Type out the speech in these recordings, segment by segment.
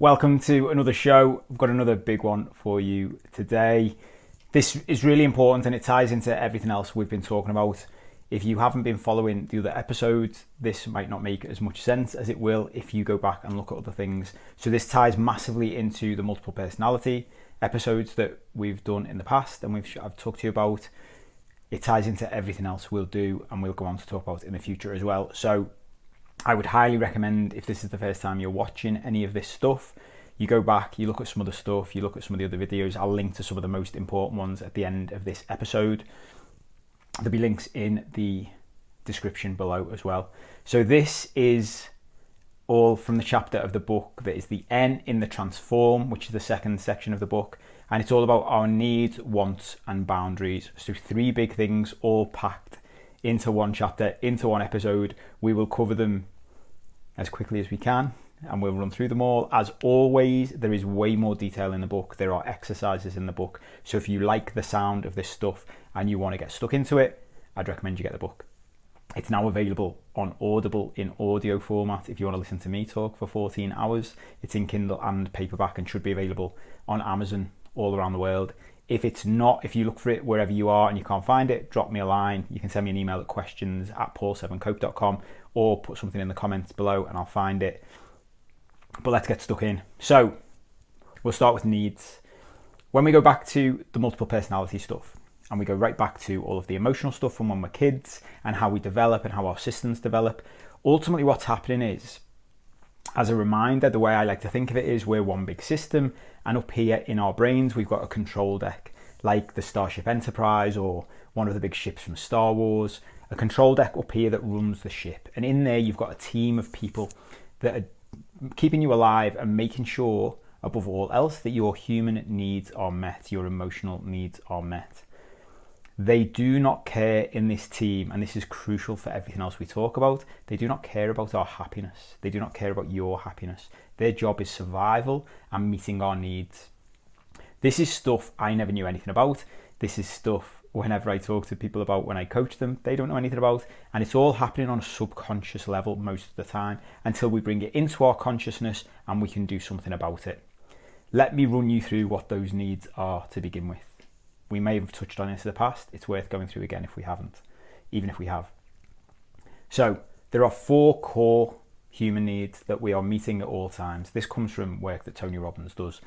Welcome to another show. I've got another big one for you today. This is really important and it ties into everything else we've been talking about. If you haven't been following the other episodes, this might not make as much sense as it will if you go back and look at other things. So this ties massively into the multiple personality episodes that we've done in the past and I've talked to you about. It ties into everything else we'll do and we'll go on to talk about in the future as well. So I would highly recommend, if this is the first time you're watching any of this stuff, you go back, you look at some of the stuff, you look at some of the other videos. I'll link to some of the most important ones at the end of this episode. There'll be links in the description below as well. So this is all from the chapter of the book that is the N in the Transform, which is the second section of the book. And it's all about our needs, wants, and boundaries. So 3 big things all packed into one chapter, into one episode. We will cover them as quickly as we can and we'll run through them all. As always, there is way more detail in the book. There are exercises in the book. So if you like the sound of this stuff and you want to get stuck into it, I'd recommend you get the book. It's now available on Audible in audio format if you want to listen to me talk for 14 hours. It's in Kindle and paperback and should be available on Amazon all around the world. If it's not, if you look for it wherever you are and you can't find it, drop me a line. You can send me an email at questions@paul7cope.com or put something in the comments below and I'll find it. But let's get stuck in. So we'll start with needs. When we go back to the multiple personality stuff and we go right back to all of the emotional stuff from when we're kids and how we develop and how our systems develop, ultimately what's happening is, as a reminder, the way I like to think of it is we're one big system, and up here in our brains we've got a control deck like the Starship Enterprise or one of the big ships from Star Wars. A control deck up here that runs the ship, and in there you've got a team of people that are keeping you alive and making sure above all else that your human needs are met, your emotional needs are met. They do not care in this team, and this is crucial for everything else we talk about. They do not care about our happiness. They do not care about your happiness. Their job is survival and meeting our needs. This is stuff I never knew anything about. This is stuff whenever I talk to people about when I coach them, they don't know anything about. And it's all happening on a subconscious level most of the time until we bring it into our consciousness and we can do something about it. Let me run you through what those needs are to begin with. We may have touched on this in the past. It's worth going through again if we haven't, even if we have. So there are 4 core human needs that we are meeting at all times. This comes from work that Tony Robbins does.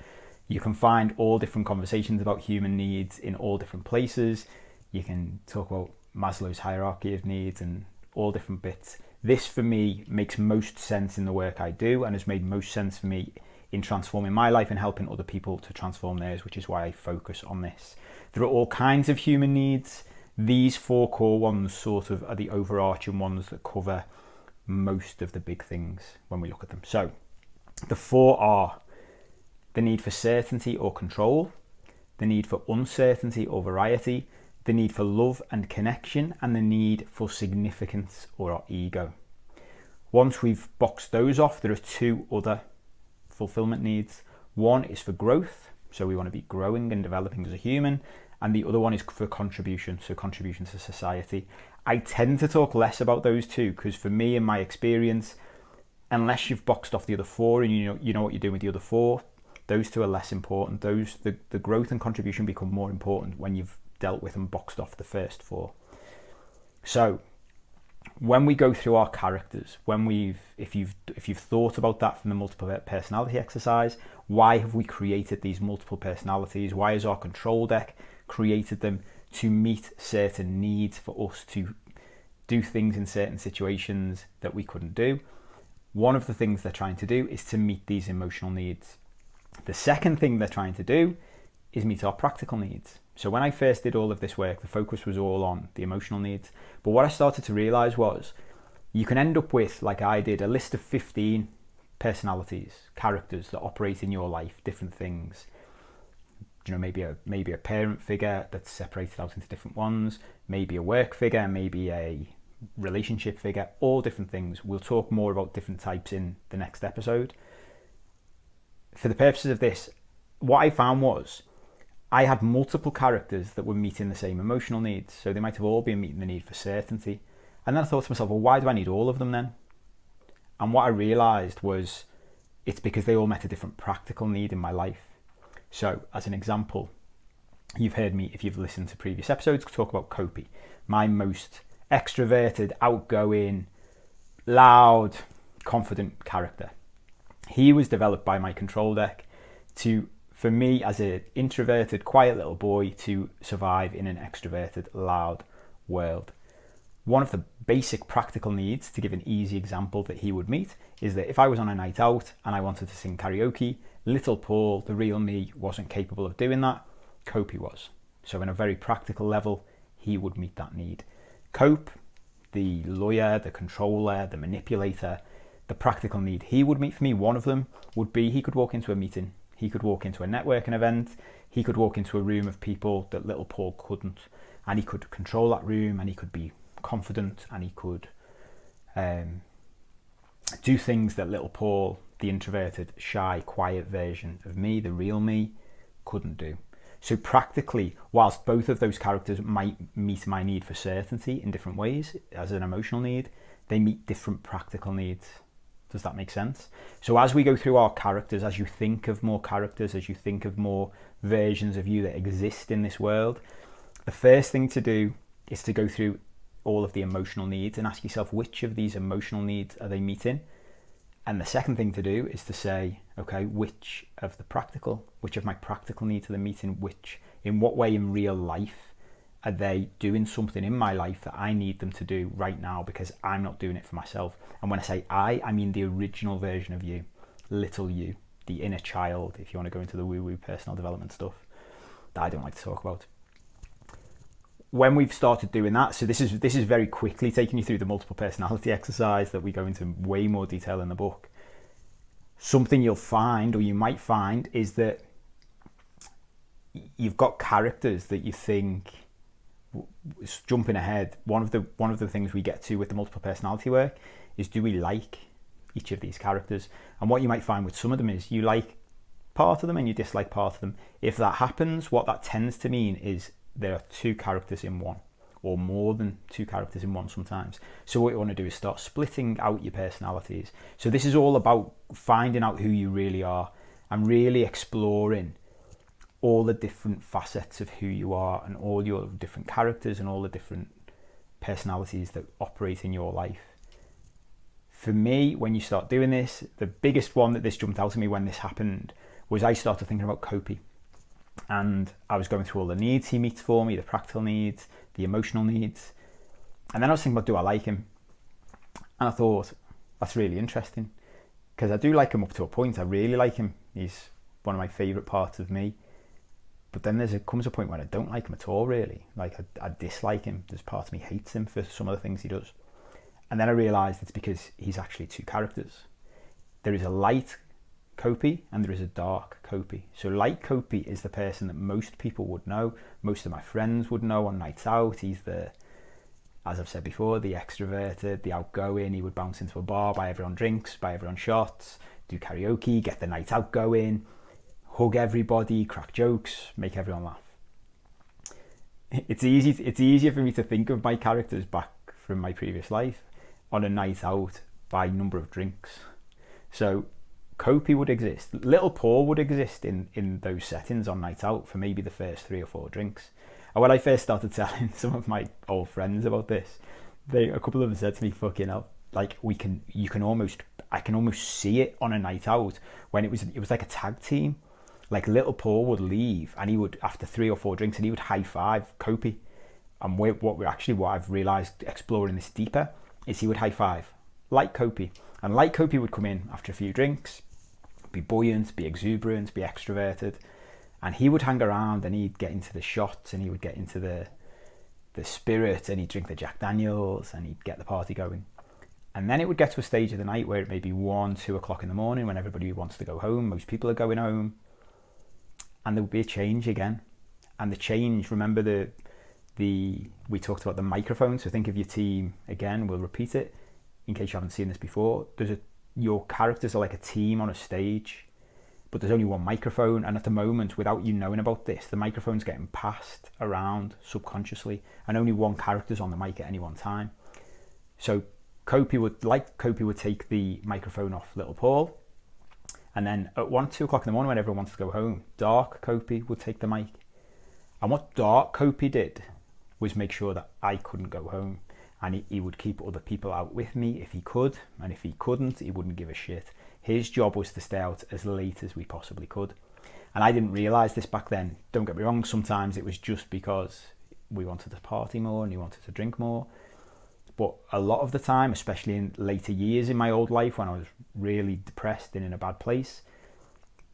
You can find all different conversations about human needs in all different places. You can talk about Maslow's hierarchy of needs and all different bits. This for me makes most sense in the work I do and has made most sense for me in transforming my life and helping other people to transform theirs, which is why I focus on this. There are all kinds of human needs. These 4 core ones sort of are the overarching ones that cover most of the big things when we look at them. So the 4 are the need for certainty or control, the need for uncertainty or variety, the need for love and connection, and the need for significance or our ego. Once we've boxed those off, there are 2 other fulfillment needs. One is for growth, so we want to be growing and developing as a human, and the other one is for contribution, so contribution to society. I tend to talk less about those 2 because for me, in my experience, unless you've boxed off the other 4 and you know what you're doing with the other 4, those 2 are less important. The growth and contribution become more important when you've dealt with and boxed off the first 4. So when we go through our characters, if you've thought about that from the multiple personality exercise, why have we created these multiple personalities? Why has our control deck created them? To meet certain needs for us to do things in certain situations that we couldn't do. One of the things they're trying to do is to meet these emotional needs. The second thing they're trying to do is meet our practical needs. So when I first did all of this work, the focus was all on the emotional needs. But what I started to realize was you can end up with, like I did, a list of 15 personalities, characters that operate in your life, different things. You know, maybe a parent figure that's separated out into different ones, maybe a work figure, maybe a relationship figure, all different things. We'll talk more about different types in the next episode. For the purposes of this, what I found was I had multiple characters that were meeting the same emotional needs. So they might have all been meeting the need for certainty. And then I thought to myself, well, why do I need all of them then? And what I realized was it's because they all met a different practical need in my life. So as an example, you've heard me, if you've listened to previous episodes, talk about Copy, my most extroverted, outgoing, loud, confident character. He was developed by my control deck for me as an introverted, quiet little boy to survive in an extroverted, loud world. One of the basic practical needs, to give an easy example that he would meet, is that if I was on a night out and I wanted to sing karaoke, little Paul, the real me, wasn't capable of doing that. Copy was. So in a very practical level, he would meet that need. Cope, the lawyer, the controller, the manipulator, the practical need he would meet for me, one of them would be he could walk into a meeting, he could walk into a networking event, he could walk into a room of people that little Paul couldn't, and he could control that room, and he could be confident, and he could do things that little Paul, the introverted, shy, quiet version of me, the real me, couldn't do. So practically, whilst both of those characters might meet my need for certainty in different ways as an emotional need, they meet different practical needs. Does that make sense? So as we go through our characters, as you think of more characters, as you think of more versions of you that exist in this world, the first thing to do is to go through all of the emotional needs and ask yourself, which of these emotional needs are they meeting? And the second thing to do is to say, okay, which of my practical needs are they meeting? In what way in real life are they doing something in my life that I need them to do right now because I'm not doing it for myself? And when I say I mean the original version of you, little you, the inner child, if you want to go into the woo-woo personal development stuff that I don't like to talk about. When we've started doing that, so this is very quickly taking you through the multiple personality exercise that we go into way more detail in the book. Something you'll find, or you might find, is that you've got characters that you think, jumping ahead, one of the things we get to with the multiple personality work is, do we like each of these characters? And what you might find with some of them is you like part of them and you dislike part of them. If that happens, what that tends to mean is there are two characters in one, or more than two characters in one sometimes. So what you want to do is start splitting out your personalities. So this is all about finding out who you really are and really exploring all the different facets of who you are and all your different characters and all the different personalities that operate in your life. For me, when you start doing this, the biggest one that this jumped out at me when this happened was I started thinking about Copy. And I was going through all the needs he meets for me, the practical needs, the emotional needs. And then I was thinking about, do I like him? And I thought, that's really interesting. Because I do like him up to a point. I really like him. He's one of my favourite parts of me. But then comes a point when I don't like him at all, really. Like, I dislike him. There's part of me hates him for some of the things he does. And then I realised it's because he's actually two characters. There is a light Copy and there is a dark Copy. So light Copy is the person that most people would know, most of my friends would know on nights out. He's as I've said before, the extroverted, the outgoing. He would bounce into a bar, buy everyone drinks, buy everyone shots, do karaoke, get the night out going, hug everybody, crack jokes, make everyone laugh. It's easier for me to think of my characters back from my previous life on a night out by number of drinks. So Copy would exist. Little Paul would exist in those settings on night out for maybe the first 3 or 4 drinks. And when I first started telling some of my old friends about this, a couple of them said to me, fucking hell, like I can almost see it on a night out when it was like a tag team. Like little Paul would leave and he would, after 3 or 4 drinks, and he would high five Copy. And what I've realised exploring this deeper is he would high five like Copy. And like Copy would come in after a few drinks, be buoyant, be exuberant, be extroverted, and he would hang around and he'd get into the shots and he would get into the spirit and he'd drink the Jack Daniels and he'd get the party going. And then it would get to a stage of the night where it may be 1, 2 o'clock in the morning when everybody wants to go home, most people are going home, and there would be a change again. And the change, remember we talked about the microphone, so think of your team again, we'll repeat it in case you haven't seen this before. Your characters are like a team on a stage, but there's only one microphone, and at the moment, without you knowing about this, the microphone's getting passed around subconsciously, and only one character's on the mic at any one time. So Copy would take the microphone off little Paul, And then at 1, 2 o'clock in the morning, when everyone wanted to go home, Dark Copy would take the mic. And what Dark Copy did was make sure that I couldn't go home. And he would keep other people out with me if he could. And if he couldn't, he wouldn't give a shit. His job was to stay out as late as we possibly could. And I didn't realise this back then. Don't get me wrong, sometimes it was just because we wanted to party more and he wanted to drink more. But a lot of the time, especially in later years in my old life when I was really depressed and in a bad place,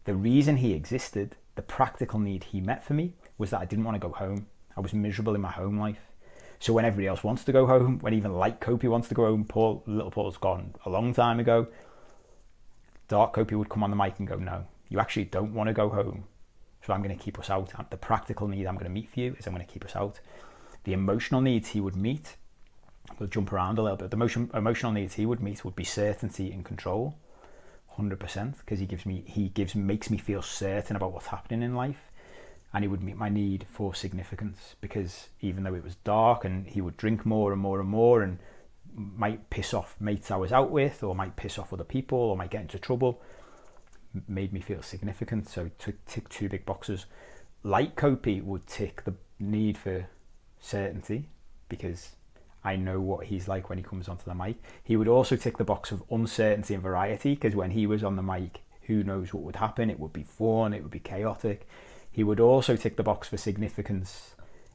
the reason he existed, the practical need he met for me, was that I didn't want to go home. I was miserable in my home life. So when everybody else wants to go home, when even Light Copy wants to go home, little Paul's gone a long time ago, Dark Copy would come on the mic and go, no, you actually don't want to go home. So I'm going to keep us out. The practical need I'm going to meet for you is I'm going to keep us out. The emotional needs he would meet, we'll jump around a little bit. The emotional needs he would meet would be certainty and control, 100%, because makes me feel certain about what's happening in life. And he would meet my need for significance, because even though it was dark and he would drink more and more and more and might piss off mates I was out with, or might piss off other people, or might get into trouble, made me feel significant. So tick 2 big boxes. Light Copy would tick the need for certainty, because I know what he's like when he comes onto the mic. He would also tick the box of uncertainty and variety, because when he was on the mic, who knows what would happen. It would be fun, it would be chaotic. He would also tick the box for significance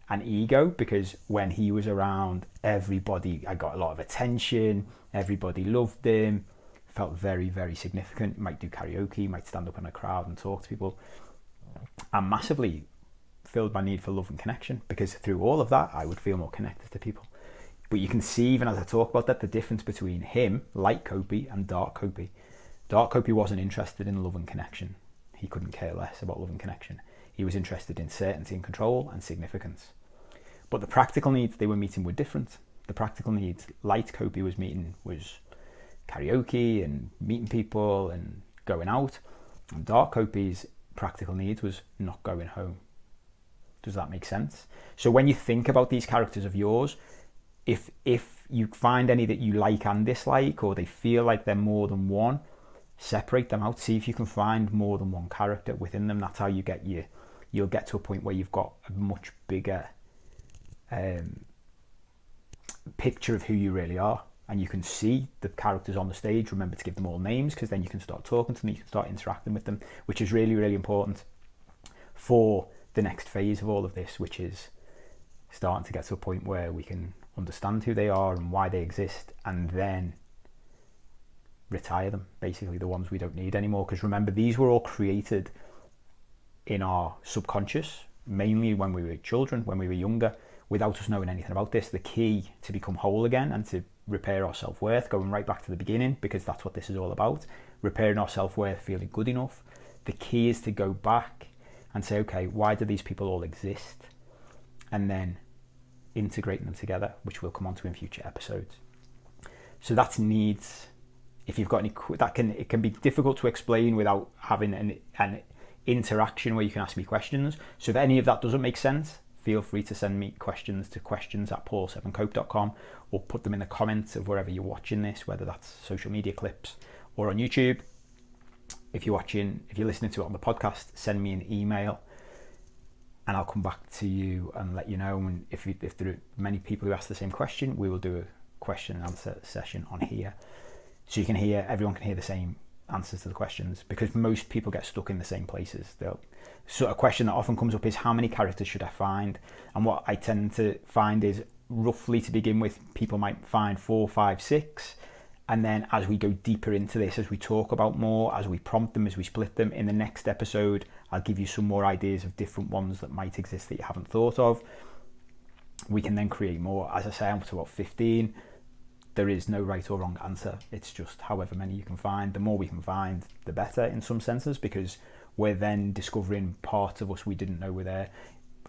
and ego, because when he was around, I got a lot of attention, everybody loved him, felt very, very significant. Might do karaoke, might stand up in a crowd and talk to people. And massively filled my need for love and connection, because through all of that, I would feel more connected to people. But you can see, even as I talk about that, the difference between him, Light Copy, and Dark Copy. Dark Copy wasn't interested in love and connection. He couldn't care less about love and connection. He was interested in certainty and control and significance. But the practical needs they were meeting were different. The practical needs Light Copy was meeting was karaoke and meeting people and going out. And Dark Copy's practical needs was not going home. Does that make sense? So when you think about these characters of yours, if you find any that you like and dislike, or they feel like they're more than one, separate them out. See if you can find more than one character within them. That's how you'll get to a point where you've got a much bigger picture of who you really are, and you can see the characters on the stage. Remember to give them all names, because then you can start talking to them, you can start interacting with them, which is really, really important for the next phase of all of this, which is starting to get to a point where we can understand who they are and why they exist, and then retire them, basically the ones we don't need anymore. Because remember, these were all created in our subconscious, mainly when we were children, when we were younger, without us knowing anything about this. The key to become whole again and to repair our self-worth, going right back to the beginning, because that's what this is all about, repairing our self-worth, feeling good enough. The key is to go back and say, okay, why do these people all exist? And then integrating them together, which we'll come on to in future episodes. So that's needs. If you've got any, it can be difficult to explain without having an interaction where you can ask me questions. So if any of that doesn't make sense, feel free to send me questions to questions@paul7cope.com, or put them in the comments of wherever you're watching this, whether that's social media clips or on YouTube. If you're listening to it on the podcast, send me an email and I'll come back to you and let you know. And if there are many people who ask the same question, we will do a question and answer session on here, so everyone can hear the same answers to the questions, because most people get stuck in the same places. So a question that often comes up is, how many characters should I find? And what I tend to find is, roughly to begin with, people might find 4, 5, 6, and then as we go deeper into this, as we talk about more, as we prompt them, as we split them, in the next episode I'll give you some more ideas of different ones that might exist that you haven't thought of. We can then create more. As I say, I'm up to about 15. There is no right or wrong answer. It's just however many you can find. The more we can find, the better in some senses, because we're then discovering parts of us we didn't know were there.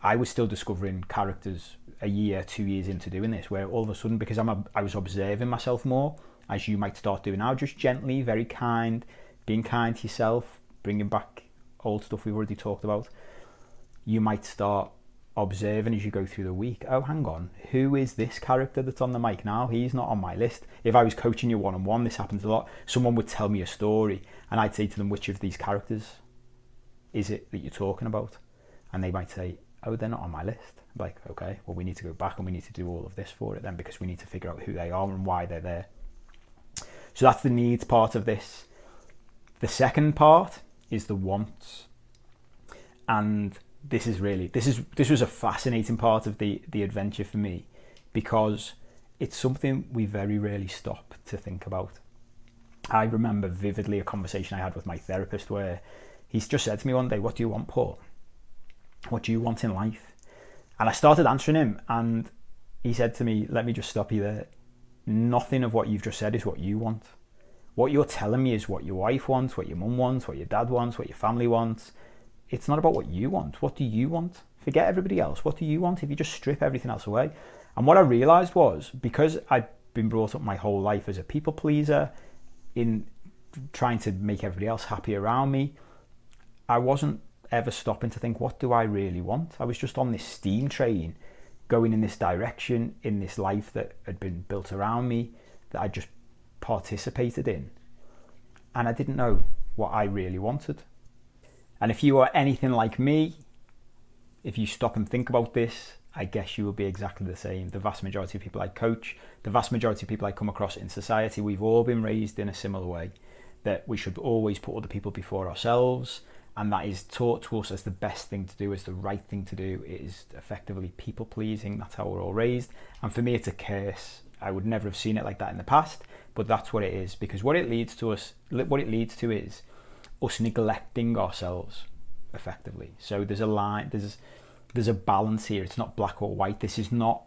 I was still discovering characters a year, 2 years into doing this, where all of a sudden, because I was observing myself more, as you might start doing now, just gently, very kind, being kind to yourself, bringing back old stuff we've already talked about. You might start observing as you go through the week, oh, hang on, who is this character that's on the mic now? He's not on my list. If I was coaching you one-on-one, this happens a lot. Someone would tell me a story and I'd say to them, which of these characters is it that you're talking about? And they might say, oh, they're not on my list. I'm like, okay, well, we need to go back and we need to do all of this for it then, because we need to figure out who they are and why they're there. So that's the needs part of this. The second part is the wants. And this was a fascinating part of the adventure for me, because it's something we very rarely stop to think about. I remember vividly a conversation I had with my therapist where he's just said to me one day, what do you want, Paul? What do you want in life? And I started answering him, and he said to me, let me just stop you there. Nothing of what you've just said is what you want. What you're telling me is what your wife wants, what your mum wants, what your dad wants, what your family wants. It's not about what you want. What do you want? Forget everybody else. What do you want if you just strip everything else away? And what I realised was, because I'd been brought up my whole life as a people pleaser, in trying to make everybody else happy around me, I wasn't ever stopping to think, what do I really want? I was just on this steam train going in this direction, in this life that had been built around me, that I just participated in. And I didn't know what I really wanted. And if you are anything like me, if you stop and think about this, I guess you will be exactly the same. The vast majority of people I coach, the vast majority of people I come across in society, we've all been raised in a similar way, that we should always put other people before ourselves. And that is taught to us as the best thing to do, as the right thing to do. It is effectively people pleasing. That's how we're all raised. And for me, it's a curse. I would never have seen it like that in the past, but that's what it is. Because what it leads to is us neglecting ourselves effectively. So there's a line, there's a balance here. It's not black or white. This is not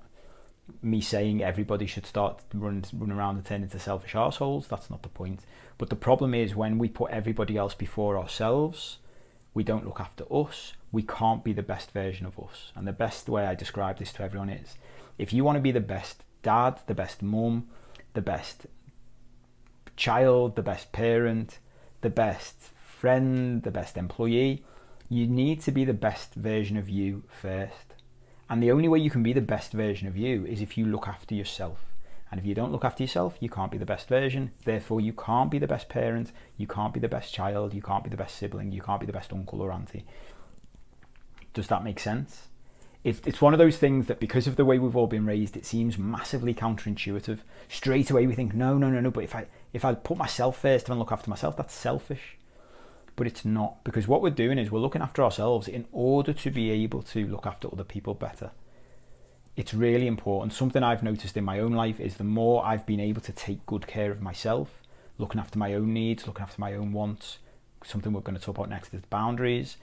me saying everybody should start run around and turn into selfish arseholes. That's not the point. But the problem is, when we put everybody else before ourselves, we don't look after us, we can't be the best version of us. And the best way I describe this to everyone is, if you want to be the best dad, the best mum, the best child, the best parent, the best friend, the best employee, you need to be the best version of you first. And the only way you can be the best version of you is if you look after yourself. And if you don't look after yourself, you can't be the best version. Therefore, you can't be the best parent, you can't be the best child, you can't be the best sibling, you can't be the best uncle or auntie. Does that make sense? It's one of those things that, because of the way we've all been raised, it seems massively counterintuitive. Straight away we think, no, but if I put myself first and look after myself, that's selfish. But it's not, because what we're doing is we're looking after ourselves in order to be able to look after other people better. It's really important. Something I've noticed in my own life is, the more I've been able to take good care of myself, looking after my own needs, looking after my own wants, something we're going to talk about next is boundaries,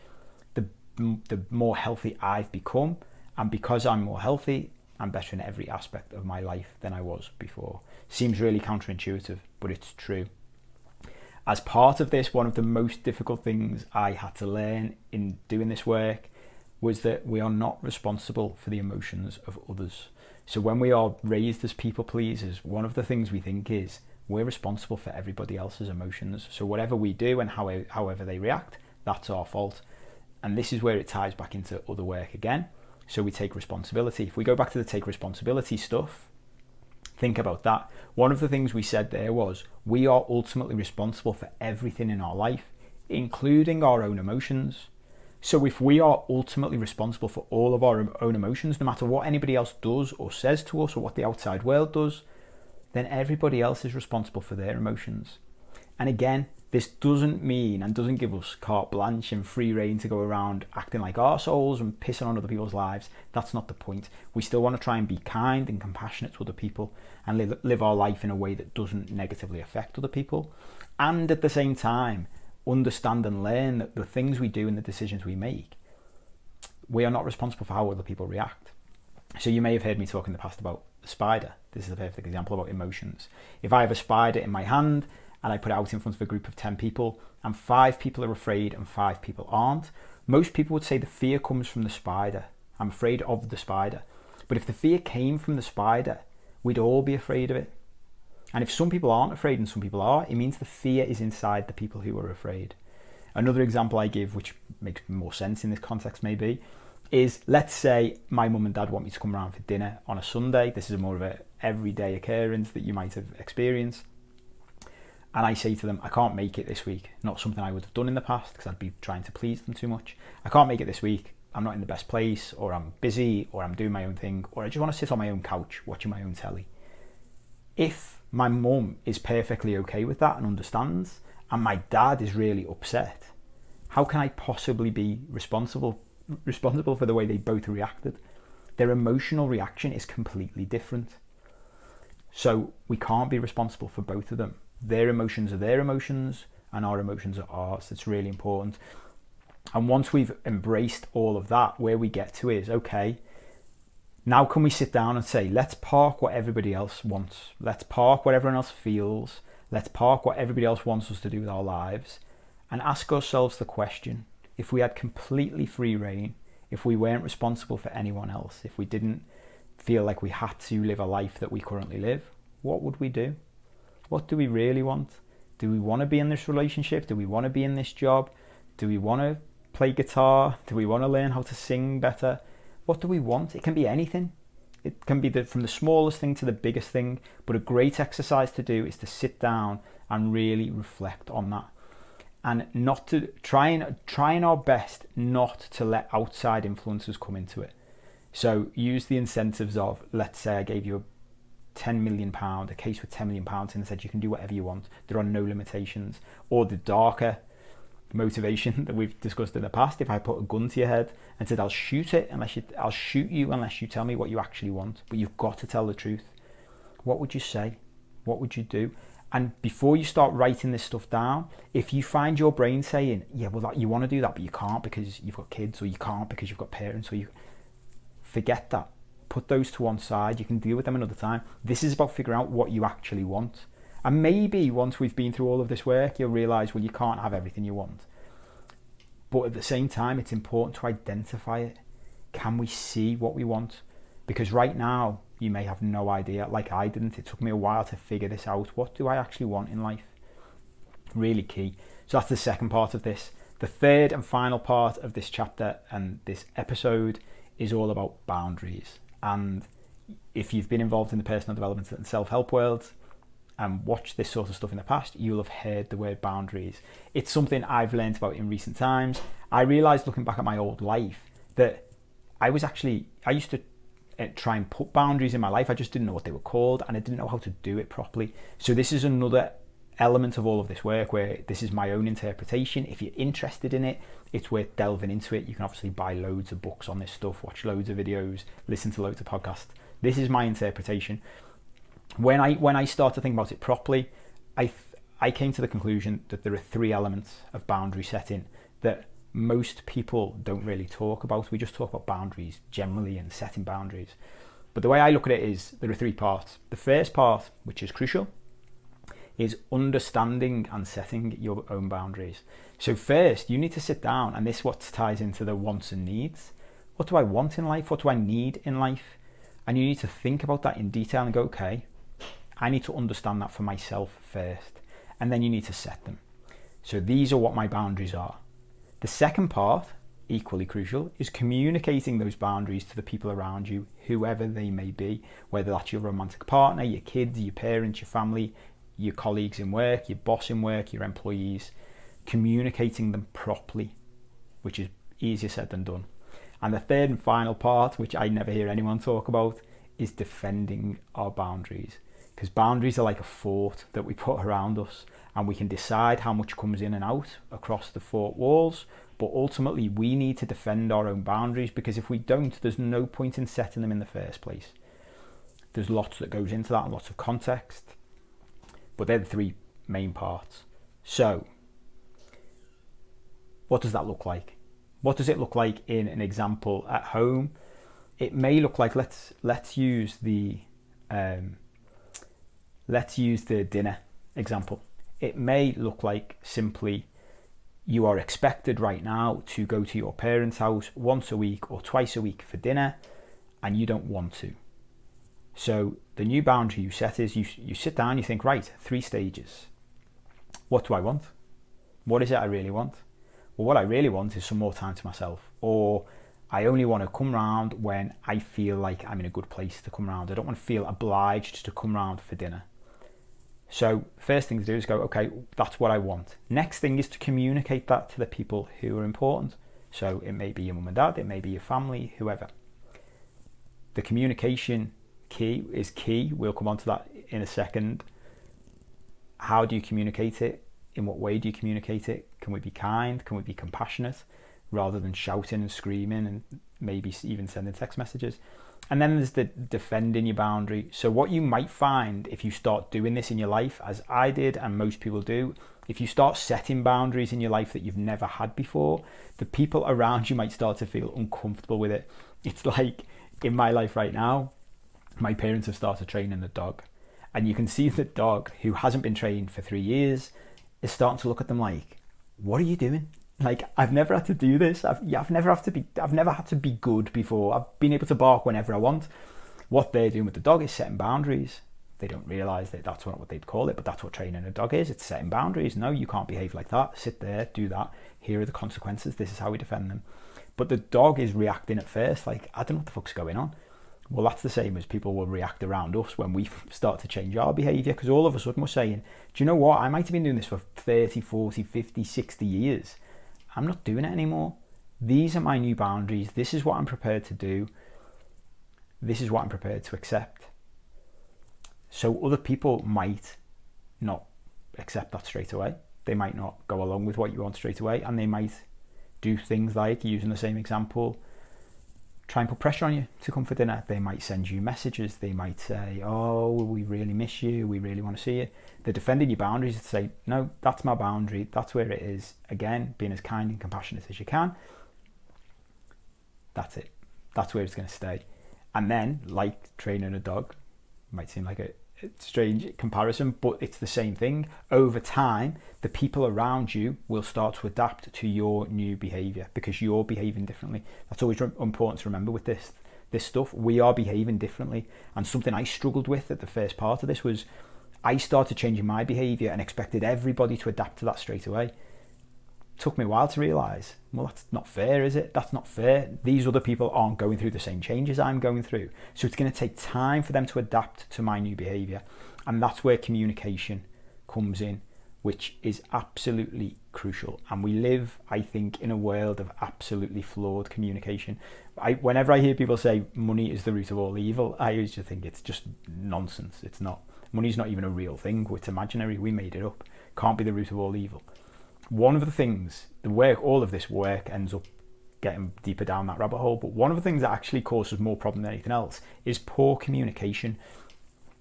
the more healthy I've become. And because I'm more healthy, I'm better in every aspect of my life than I was before. Seems really counterintuitive, but it's true. As part of this, one of the most difficult things I had to learn in doing this work was that we are not responsible for the emotions of others. So when we are raised as people pleasers, one of the things we think is we're responsible for everybody else's emotions. So whatever we do and however they react, that's our fault. And this is where it ties back into other work again. So we take responsibility. If we go back to the take responsibility stuff, think about that. One of the things we said there was, we are ultimately responsible for everything in our life, including our own emotions. So if we are ultimately responsible for all of our own emotions, no matter what anybody else does or says to us or what the outside world does, then everybody else is responsible for their emotions. And again, this doesn't mean and doesn't give us carte blanche and free rein to go around acting like arseholes and pissing on other people's lives. That's not the point. We still want to try and be kind and compassionate to other people and live our life in a way that doesn't negatively affect other people. And at the same time, understand and learn that the things we do and the decisions we make, we are not responsible for how other people react. So you may have heard me talk in the past about the spider. This is a perfect example about emotions. If I have a spider in my hand and I put it out in front of a group of 10 people and 5 people are afraid and 5 people aren't, most people would say the fear comes from the spider. I'm afraid of the spider. But if the fear came from the spider, we'd all be afraid of it. And if some people aren't afraid and some people are, it means the fear is inside the people who are afraid. Another example I give, which makes more sense in this context maybe, is, let's say my mum and dad want me to come around for dinner on a Sunday. This is more of a everyday occurrence that you might have experienced. And I say to them, I can't make it this week. Not something I would have done in the past because I'd be trying to please them too much. I can't make it this week. I'm not in the best place, or I'm busy, or I'm doing my own thing, or I just want to sit on my own couch watching my own telly. If my mum is perfectly okay with that and understands, and my dad is really upset, how can I possibly be responsible for the way they both reacted? Their emotional reaction is completely different. So we can't be responsible for both of them. Their emotions are their emotions and our emotions are ours. It's really important. And once we've embraced all of that, where we get to is, okay, now can we sit down and say, let's park what everybody else wants. Let's park what everyone else feels. Let's park what everybody else wants us to do with our lives and ask ourselves the question, if we had completely free reign, if we weren't responsible for anyone else, if we didn't feel like we had to live a life that we currently live, what would we do? What do we really want? Do we want to be in this relationship? Do we want to be in this job? Do we want to play guitar? Do we want to learn how to sing better? What do we want? It can be anything. It can be from the smallest thing to the biggest thing, but a great exercise to do is to sit down and really reflect on that. And not to trying our best not to let outside influences come into it. So use the incentives of, let's say I gave you a £10 million, a case with £10 million and said you can do whatever you want. There are no limitations. Or the darker motivation that we've discussed in the past, if I put a gun to your head and said I'll shoot you unless you tell me what you actually want, but you've got to tell the truth. What would you say? What would you do? And before you start writing this stuff down, if you find your brain saying, yeah, well, you want to do that, but you can't because you've got kids, or you can't because you've got parents, or you forget that. Put those to one side. You can deal with them another time. This is about figuring out what you actually want. And maybe once we've been through all of this work, you'll realize, well, you can't have everything you want. But at the same time, it's important to identify it. Can we see what we want? Because right now, you may have no idea, like I didn't. It took me a while to figure this out. What do I actually want in life? Really key. So that's the second part of this. The third and final part of this chapter and this episode is all about boundaries. And if you've been involved in the personal development and self-help world and watched this sort of stuff in the past, you'll have heard the word boundaries. It's something I've learned about in recent times. I realized looking back at my old life that I used to try and put boundaries in my life. I just didn't know what they were called and I didn't know how to do it properly. So this is another element of all of this work where this is my own interpretation. If you're interested in it, it's worth delving into it. You can obviously buy loads of books on this stuff, watch loads of videos, listen to loads of podcasts. This is my interpretation. When I started thinking about it properly, I came to the conclusion that there are three elements of boundary setting that most people don't really talk about. We just talk about boundaries generally and setting boundaries. But the way I look at it is there are three parts. The first part, which is crucial, is understanding and setting your own boundaries. So first, you need to sit down, and this is what ties into the wants and needs. What do I want in life? What do I need in life? And you need to think about that in detail and go, okay, I need to understand that for myself first. And then you need to set them. So these are what my boundaries are. The second part, equally crucial, is communicating those boundaries to the people around you, whoever they may be, whether that's your romantic partner, your kids, your parents, your family, your colleagues in work, your boss in work, your employees, communicating them properly, which is easier said than done. And the third and final part, which I never hear anyone talk about, is defending our boundaries. Because boundaries are like a fort that we put around us, and we can decide how much comes in and out across the fort walls, but ultimately we need to defend our own boundaries, because if we don't, there's no point in setting them in the first place. There's lots that goes into that and lots of context, but they're the three main parts. So what does that look like? What does it look like in an example at home? It may look like, let's use the dinner example. It may look like simply you are expected right now to go to your parents' house once a week or twice a week for dinner, and you don't want to. So the new boundary you set is you sit down, you think, right, 3 stages. What do I want? What is it I really want? Well, what I really want is some more time to myself, or I only want to come round when I feel like I'm in a good place to come round. I don't want to feel obliged to come round for dinner. So first thing to do is go, okay, that's what I want. Next thing is to communicate that to the people who are important. So it may be your mum and dad, it may be your family, whoever. The communication is key. We'll come on to that in a second. How do you communicate it? In what way do you communicate it? Can we be kind? Can we be compassionate rather than shouting and screaming and maybe even sending text messages? And then there's the defending your boundary. So what you might find if you start doing this in your life, as I did and most people do, if you start setting boundaries in your life that you've never had before, the people around you might start to feel uncomfortable with it. It's like in my life right now, my parents have started training the dog. And you can see the dog, who hasn't been trained for 3 years, is starting to look at them like, what are you doing? Like, I've never had to do this. I've never had to be good before. I've been able to bark whenever I want. What they're doing with the dog is setting boundaries. They don't realise that that's not what they'd call it, but that's what training a dog is. It's setting boundaries. No, you can't behave like that. Sit there, do that. Here are the consequences. This is how we defend them. But the dog is reacting at first like, I don't know what the fuck's going on. Well, that's the same as people will react around us when we start to change our behaviour, because all of a sudden we're saying, do you know what? I might have been doing this for 30, 40, 50, 60 years. I'm not doing it anymore. These are my new boundaries. This is what I'm prepared to do. This is what I'm prepared to accept. So other people might not accept that straight away. They might not go along with what you want straight away, and they might do things like, using the same example, try and put pressure on you to come for dinner. They might send you messages. They might say, oh, we really miss you. We really want to see you. They're defending your boundaries to say, no, that's my boundary. That's where it is. Again, being as kind and compassionate as you can. That's it. That's where it's going to stay. And then, like training a dog, might seem like a strange comparison, but it's the same thing. Over time, the people around you will start to adapt to your new behaviour because you're behaving differently. That's always important to remember with this stuff. We are behaving differently. And something I struggled with at the first part of this was I started changing my behaviour and expected everybody to adapt to that straight away. Took me a while to realise, well, that's not fair, is it? That's not fair. These other people aren't going through the same changes I'm going through. So it's going to take time for them to adapt to my new behaviour. And that's where communication comes in, which is absolutely crucial. And we live, I think, in a world of absolutely flawed communication. Whenever I hear people say money is the root of all evil, I used to think it's just nonsense. It's not. Money's not even a real thing. It's imaginary. We made it up. Can't be the root of all evil. One of the things, all of this work ends up getting deeper down that rabbit hole, but one of the things that actually causes more problem than anything else is poor communication.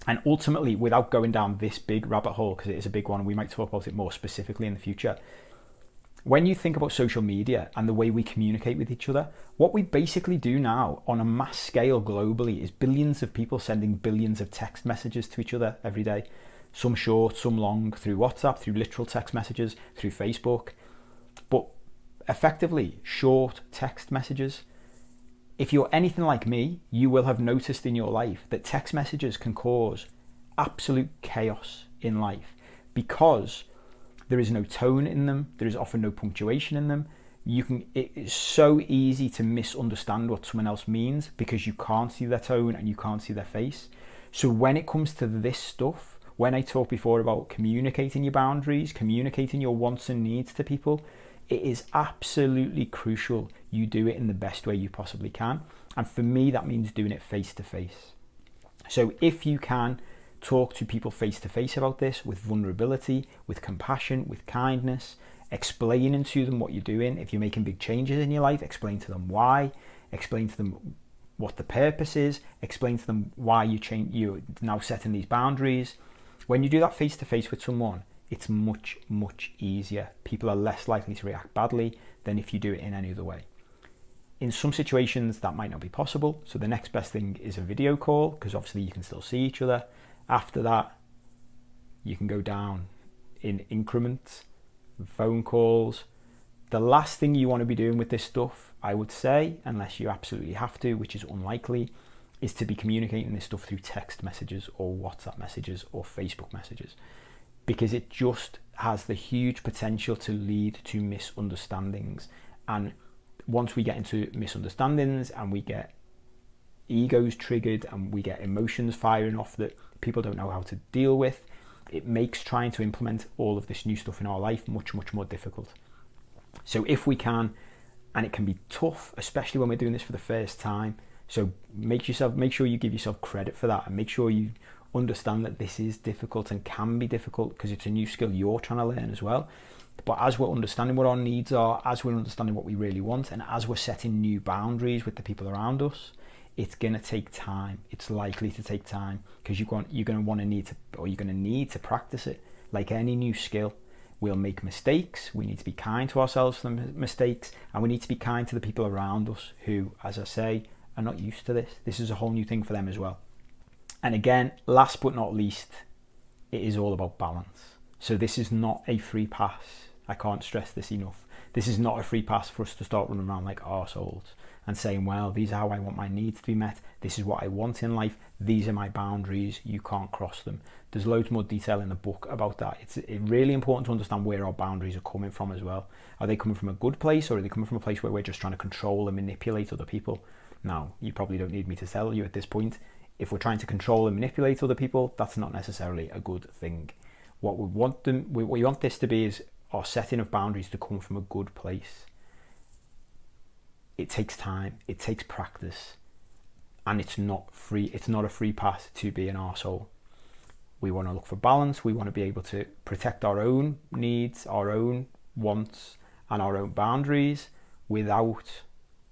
And ultimately, without going down this big rabbit hole, because it is a big one, we might talk about it more specifically in the future. When you think about social media and the way we communicate with each other, what we basically do now on a mass scale globally is billions of people sending billions of text messages to each other every day. Some short, some long, through WhatsApp, through literal text messages, through Facebook. But effectively, short text messages. If you're anything like me, you will have noticed in your life that text messages can cause absolute chaos in life because there is no tone in them. There is often no punctuation in them. It is so easy to misunderstand what someone else means because you can't see their tone and you can't see their face. So when it comes to this stuff, when I talked before about communicating your boundaries, communicating your wants and needs to people, it is absolutely crucial you do it in the best way you possibly can. And for me, that means doing it face to face. So if you can talk to people face to face about this with vulnerability, with compassion, with kindness, explaining to them what you're doing. If you're making big changes in your life, explain to them why, explain to them what the purpose is, explain to them why you're now setting these boundaries. When you do that face to face with someone, it's much, much easier. People are less likely to react badly than if you do it in any other way. In some situations, that might not be possible. So the next best thing is a video call, because obviously you can still see each other. After that, you can go down in increments, phone calls. The last thing you want to be doing with this stuff, I would say, unless you absolutely have to, which is unlikely, is to be communicating this stuff through text messages or WhatsApp messages or Facebook messages, because it just has the huge potential to lead to misunderstandings. And once we get into misunderstandings and we get egos triggered and we get emotions firing off that people don't know how to deal with, it makes trying to implement all of this new stuff in our life much, much more difficult. So if we can, and it can be tough, especially when we're doing this for the first time, so make sure you give yourself credit for that, and make sure you understand that this is difficult and can be difficult because it's a new skill you're trying to learn as well. But as we're understanding what our needs are, as we're understanding what we really want, and as we're setting new boundaries with the people around us, it's going to take time. It's likely to take time because you're going to need to practice it. Like any new skill, we'll make mistakes. We need to be kind to ourselves for the mistakes, and we need to be kind to the people around us who, as I say, are not used to this. This is a whole new thing for them as well. And again, last but not least, it is all about balance. So this is not a free pass. I can't stress this enough. This is not a free pass for us to start running around like arseholes and saying, well, these are how I want my needs to be met. This is what I want in life. These are my boundaries. You can't cross them. There's loads more detail in the book about that. It's really important to understand where our boundaries are coming from as well. Are they coming from a good place, or are they coming from a place where we're just trying to control and manipulate other people? Now, you probably don't need me to tell you at this point, if we're trying to control and manipulate other people, that's not necessarily a good thing. What we want this to be is our setting of boundaries to come from a good place. It takes time, it takes practice, and it's not free. It's not a free pass to be an arsehole. We want to look for balance. We want to be able to protect our own needs, our own wants, and our own boundaries without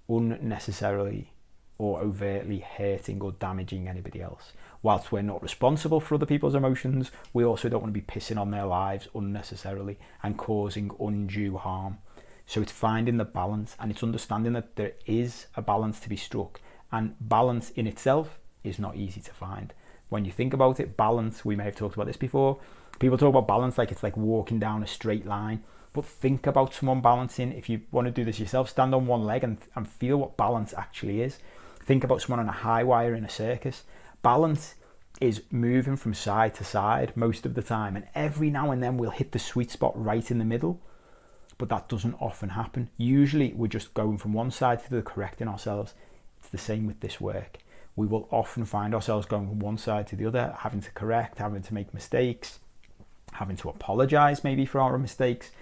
unnecessarily or overtly hurting or damaging anybody else. Whilst we're not responsible for other people's emotions, we also don't want to be pissing on their lives unnecessarily and causing undue harm. So it's finding the balance, and it's understanding that there is a balance to be struck, and balance in itself is not easy to find. When you think about it, balance, we may have talked about this before, people talk about balance like it's like walking down a straight line, but think about someone balancing. If you want to do this yourself, stand on one leg and feel what balance actually is. Think about someone on a high wire in a circus. Balance is moving from side to side most of the time, and every now and then we'll hit the sweet spot right in the middle, but that doesn't often happen. Usually we're just going from one side to the correcting ourselves. It's the same with this work. We will often find ourselves going from one side to the other, having to correct, having to make mistakes, having to apologize maybe for our mistakes,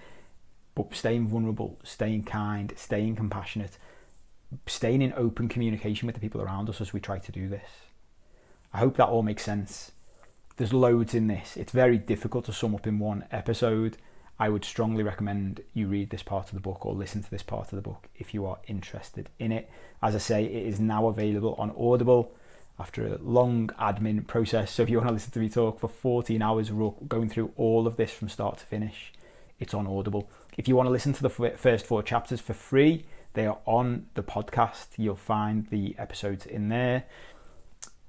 but staying vulnerable, staying kind, staying compassionate, staying in open communication with the people around us as we try to do this. I hope that all makes sense. There's loads in this. It's very difficult to sum up in one episode. I would strongly recommend you read this part of the book or listen to this part of the book if you are interested in it. As I say, it is now available on Audible after a long admin process. So if you want to listen to me talk for 14 hours going through all of this from start to finish, it's on Audible. If you want to listen to the first 4 chapters for free, they are on the podcast. You'll find the episodes in there.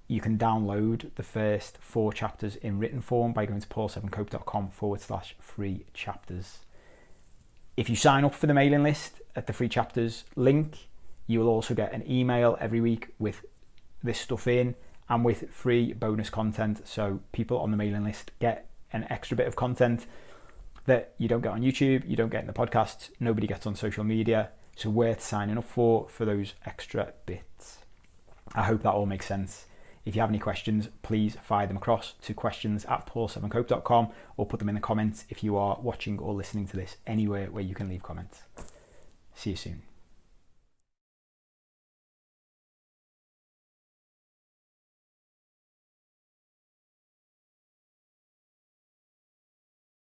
You can download the first 4 chapters in written form by going to paul7cope.com/free chapters. If you sign up for the mailing list at the free chapters link, you will also get an email every week with this stuff in and with free bonus content. So people on the mailing list get an extra bit of content that you don't get on YouTube, you don't get in the podcast, nobody gets on social media. So worth signing up for those extra bits. I hope that all makes sense. If you have any questions, please fire them across to questions@paul7cope.com or put them in the comments if you are watching or listening to this anywhere where you can leave comments. See you soon.